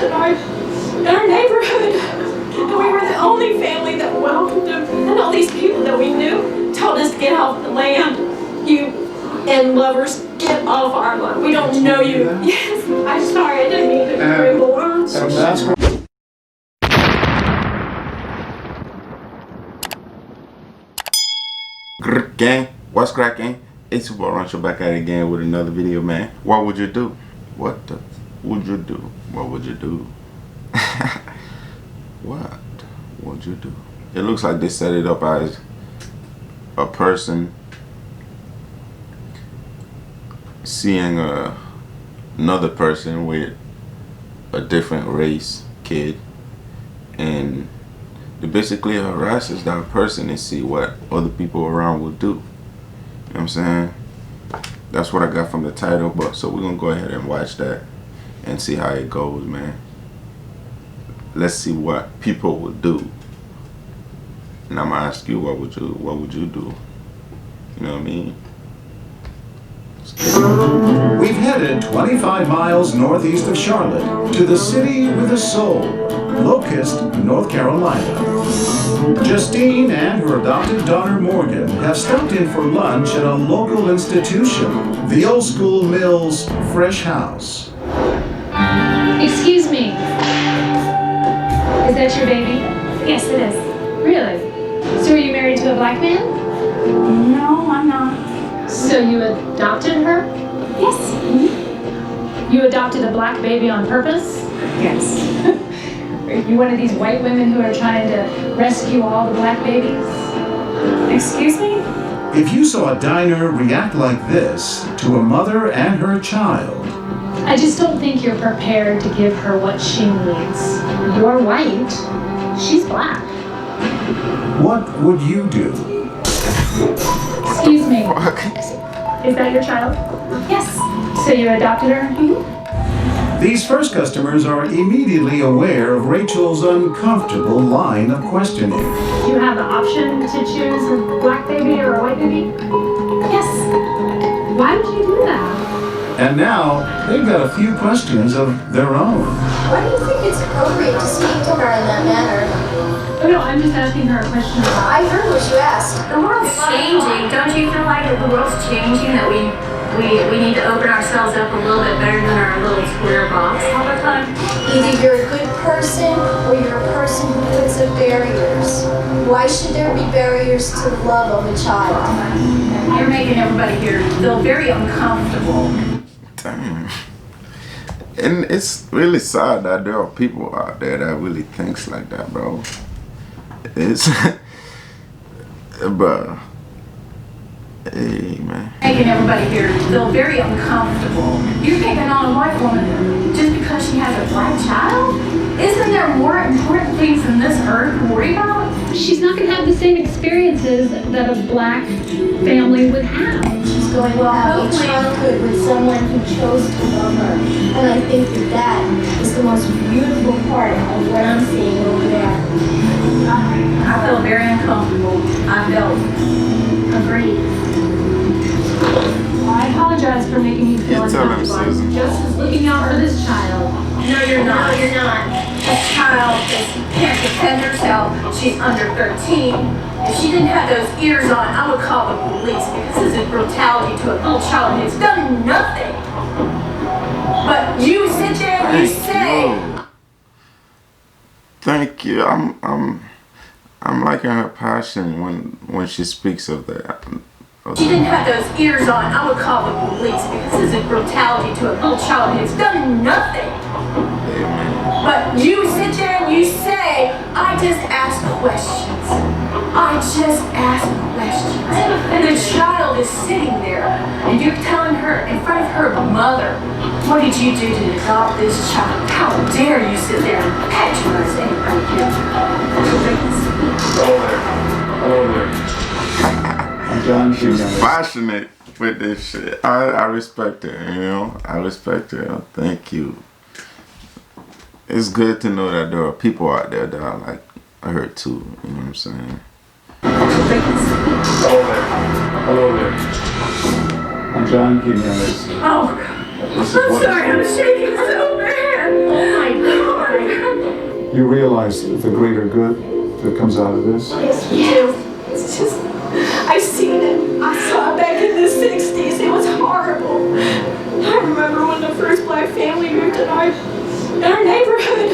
in our neighborhood. And we were the only family that welcomed him. And all these people that we knew told us to get off the land. You and lovers, get off our land. We don't know you. Yes, I'm sorry, I didn't mean to ramble on. Gang, what's cracking? It's your boy Rancho back at it again with another video, man. What would you do? What would you do? What would you do? What would you do? It looks like they set it up as a person seeing another person with a different race kid, and they basically harasses that person and see what other people around will do. You know what I'm saying? That's what I got from the title, but so we're gonna go ahead and watch that and see how it goes, man. Let's see what people would do. And I'm gonna ask you, what would you do? You know what I mean? We've headed 25 miles northeast of Charlotte to the city with a soul, Locust, North Carolina. Justine and her adopted daughter Morgan have stopped in for lunch at a local institution, the Old School Mills Fresh House. Excuse me. Is that your baby? Yes, it is. Really? So are you married to a black man? No, I'm not. So you adopted her? Yes. You adopted a black baby on purpose? Yes. Are you one of these white women who are trying to rescue all the black babies? Excuse me? If you saw a diner react like this to a mother and her child, I just don't think you're prepared to give her what she needs. You're white. She's black. what would you do? Excuse me. Is that your child? Yes. So you adopted her? These first customers are immediately aware of Rachel's uncomfortable line of questioning. Do you have the option to choose a black baby or a white baby? Yes. Why would you do that? And now, they've got a few questions of their own. Why do you think it's appropriate to speak to her in that manner? Oh no, I'm just asking her a question about. I heard what you asked. The world's changing. Don't you feel like the world's changing, that we need to open ourselves up a little bit better than our little square box all the time? Either you're a good person or you're a person who puts up barriers. Why should there be barriers to the love of a child? You're making everybody here feel very uncomfortable. Damn. And it's really sad that there are people out there that really thinks like that, bro. It's but hey, man. Making everybody here feel very uncomfortable. You're picking on a white woman just because she has a black child? Isn't there more important things than this earth to worry about? She's not going to have the same experiences that a black family would have. She's going to have a childhood with someone who chose to love her. And I think that is the most beautiful part of what I'm seeing over there. I feel very uncomfortable. I felt agreed. Well, I apologize for making you feel You tell him, uncomfortable. Susan. Just as looking out for this child. No, you're not. No, you're not. This child can't defend herself. She's under 13. If she didn't have those ears on, I would call the police, because this is brutality to a little child who's done nothing. But you sit there and you say, Thank you. I'm liking her passion when she speaks of that. she didn't have those ears on, I would call the police, because this is brutality to a little child who's done nothing. Amen. But you sit there and you say, I just ask questions. I just ask questions. And the child is sitting there, and you're telling her in front of her mother, what did you do to adopt this child? How dare you sit there and patronize anybody here? She's passionate with this shit. I respect her, you know. I respect her. Thank you. It's good to know that there are people out there that are like her too. You know what I'm saying? Hello there. I'm John Quinones. Oh, I'm sorry, I'm shaking so bad. Oh my God. You realize the greater good that comes out of this? Yes, we do. It's just, I've seen it. I saw it back in the 60s. It was horrible. I remember when the first black family moved in our neighborhood.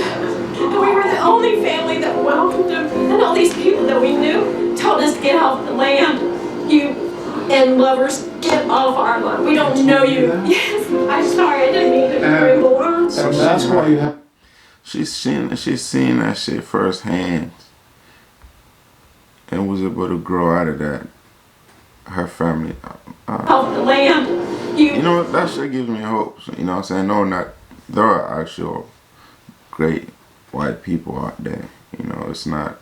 And we were the only family that welcomed them. And all these people that we knew told us to get off the land. You and lovers, get off our land. We don't know you. Yes, I'm sorry. I didn't mean to ramble on. And that's why you have... She's seen that shit firsthand and was able to grow out of that. Her family. Off the land. You know what? That shit gives me hope. You know what I'm saying? Knowing that there are actual great white people out there. You know, it's not.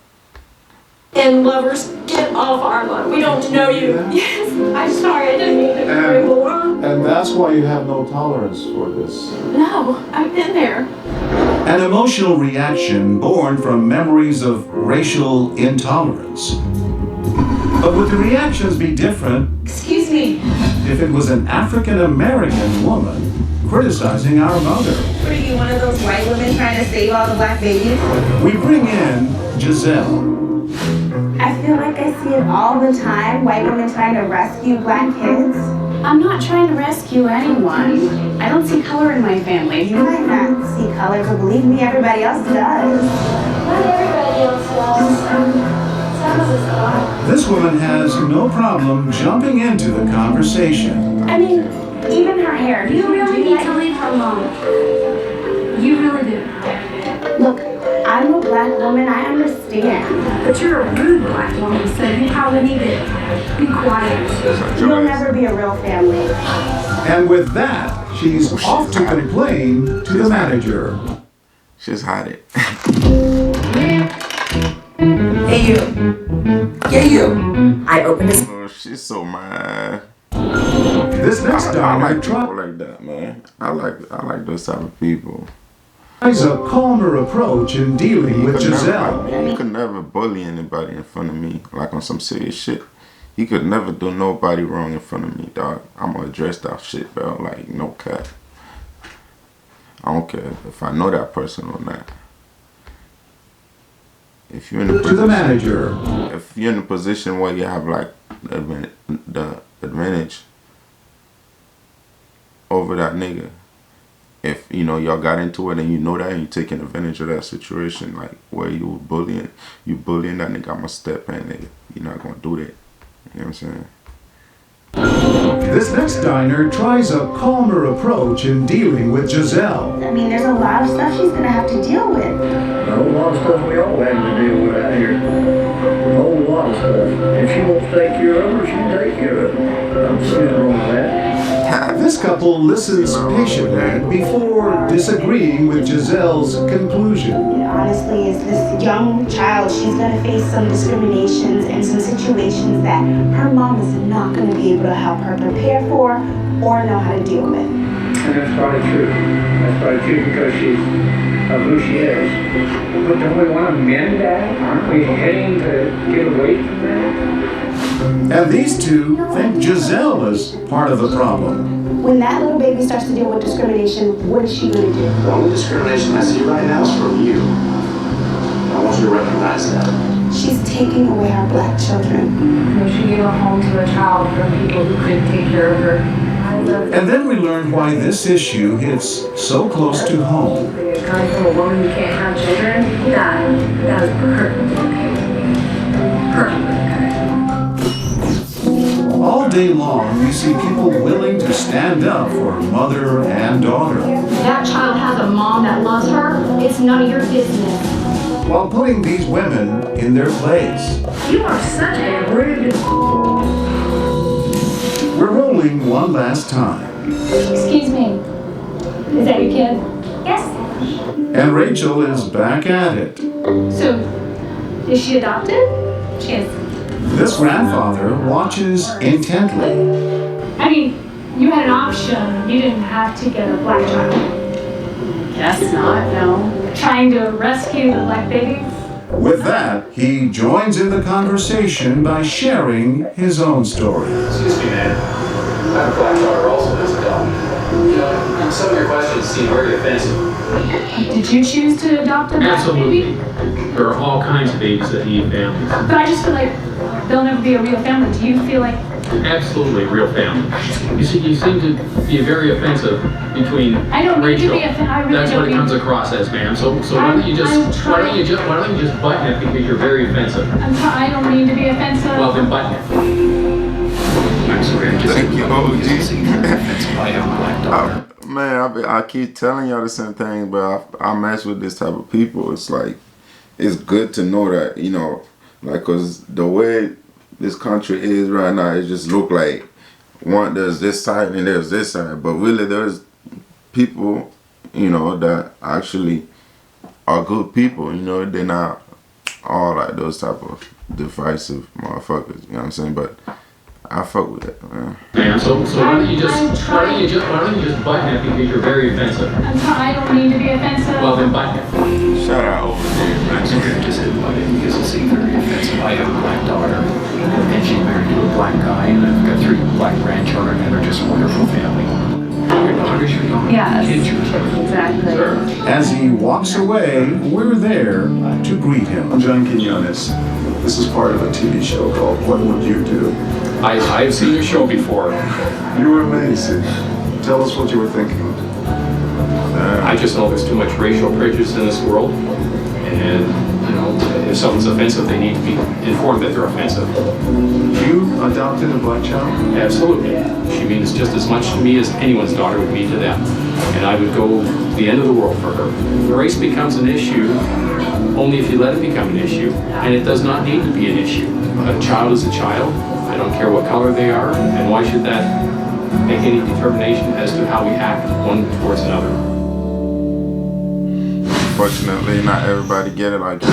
And lovers, get off our land. We don't know you. Yes, I'm sorry. I didn't mean to ramble on. And that's why you have no tolerance for this. No, I've been there. An emotional reaction born from memories of racial intolerance. But would the reactions be different Excuse me. if it was an African American woman criticizing our mother? What are you, one of those white women trying to save all the black babies? We bring in Giselle. I feel like I see it all the time, white women trying to rescue black kids. I'm not trying to rescue anyone. I don't see color in my family. You might not see color, but believe me, everybody else does. Not everybody else does. Some of us are. This woman has no problem jumping into the conversation. I mean, even her hair. You really need to leave her alone. You really do. Look, I'm a black woman. I understand. But you're a rude black woman, so you probably need to be quiet. You'll never be a real family. And with that, she's off to complain to the manager. She's hide it. Hey you. Yeah you. I opened this. Oh, she's so mad. This next I diner like people like that, man. I like those type of people. tries a calmer approach in dealing with Giselle. He could never bully anybody in front of me, like on some serious shit. He could never do nobody wrong in front of me, dog. I'm gonna address that shit, bro. Like, no cap. I don't care if I know that person or not. If you're in a To the manager. if you're in a position where you have like the advantage over that nigga, if you know y'all got into it and you know that and you're taking advantage of that situation, like where you bullying that nigga, I'ma step in, nigga. You're not gonna do that. You know what I'm saying? This next diner tries a calmer approach in dealing with Giselle. I mean, there's a lot of stuff she's gonna have to deal with. A whole lot of stuff we all have to deal with out here. A whole lot of stuff. If she wants to take care of her, she can take care of her. I'm seeing wrong with that. This couple listens patiently before disagreeing with Giselle's conclusion. Honestly, as this young child, she's gonna face some discriminations and some situations that her mom is not gonna be able to help her prepare for or know how to deal with. And that's probably true. That's probably true because she's of who she is. But don't we want to mend that? Aren't we heading to get away from that? And these two think Giselle is part of the problem. When that little baby starts to deal with discrimination, what is she gonna do? The only discrimination I see right now is from you. I want you to recognize that. She's taking away our black children. She gave a home to a child from people who couldn't take care of her. And then we learn why this issue hits so close to home. Coming from a woman who can't have children, that is perfectly okay with me. Perfectly okay. All day long, we see people willing to stand up for mother and daughter, That child has a mom that loves her. It's none of your business. while putting these women in their place. You are such a rude. We're rolling one last time. Excuse me. Is that your kid? Yes. And Rachel is back at it. So, is she adopted? She is. This grandfather watches intently. I mean, you had an option. You didn't have to get a black child. Guess not, no. Trying to rescue the black babies? With that, he joins in the conversation by sharing his own story. Excuse me, man. I have a black daughter also that's adopted. Some of your questions seem very offensive. Did you choose to adopt a black Absolutely. baby? There are all kinds of babies that need families. But I just feel like they'll never be a real family. Do you feel like Absolutely, real family. You see, you seem to be very offensive between I don't need to racial. be I really That's don't what it need comes to. across as, ma'am. So why don't you just why don't you just button it because you're very offensive. I don't mean to be offensive. Well, then button it. I'm sorry, I just Thank you, OG. I have a black daughter. Man, I keep telling y'all the same thing, but I mess with this type of people. It's like, it's good to know that, you know, like, cause the way this country is right now, it just look like there's this side and there's this side, but really there's people, you know, that actually are good people. You know, they're not all like those type of divisive motherfuckers. You know what I'm saying? But I fuck with that, man. Ma'am, so why don't you just button it because you're very offensive. I don't mean to be offensive. Well, then button it. Shout out over there, I'm sorry, I just hit button because it seemed very offensive. I have a black daughter, and she's married to a black guy, and I've got 3 black grandchildren, and they're just a wonderful family. Your daughter's your daughter. Yes. Kids your kids. Exactly. As he walks away, we're there to greet him. I'm John Quinones. This is part of a TV show called What Would You Do? I've seen your show before. You were amazing. Tell us what you were thinking. I just know there's too much racial prejudice in this world, and you know, if someone's offensive, they need to be informed that they're offensive. You adopted a black child? Absolutely. She means just as much to me as anyone's daughter would mean to them, and I would go the end of the world for her. Race becomes an issue only if you let it become an issue, and it does not need to be an issue. A child is a child. I don't care what color they are, and why should that make any determination as to how we act one towards another? Unfortunately, not everybody get it like you.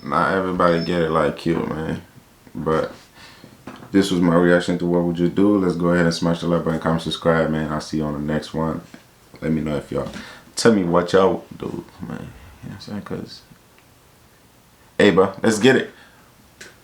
Not everybody get it like you, man. But this was my reaction to What Would You Do? Let's go ahead and smash the like button, comment, subscribe, man. I'll see you on the next one. Let me know if y'all tell me what y'all do, man. You know what I'm saying? Cause, hey, bro, let's get it.